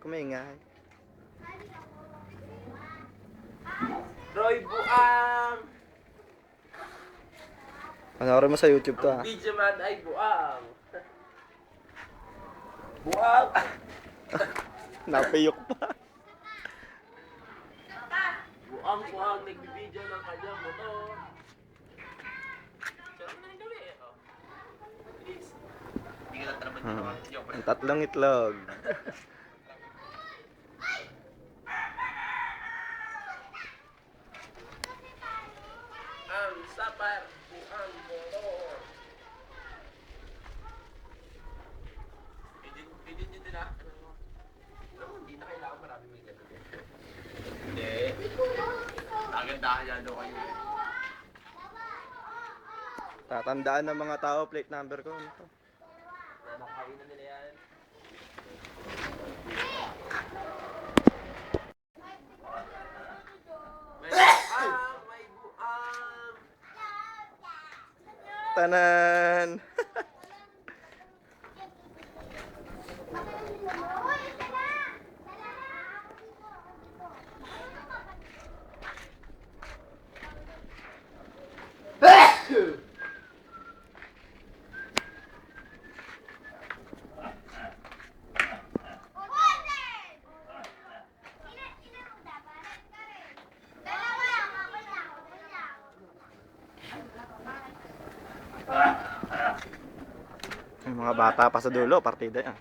kumingay. Roy Buang! Panoorin mo sa YouTube to, Ang ha. video man ay Buang. Buang! Napiyok pa. Buang, nagbibideo ng kanyang motor. Sarap na rin kami eh. Oh. Please. Hindi ka natraman dito ang joke. Ang tatlong itlog. Ang sapar, buang motor. Pidin nyo din ah. Alam mo, hindi na kailangan marami may ganun. Hindi. Nagandahan yan daw kayo eh. Tatandaan ng mga tao plate number ko. Ano to? Nakakawin na nila yan. May buang! Tanan! Yung mga bata pa sa dulo, partida yan.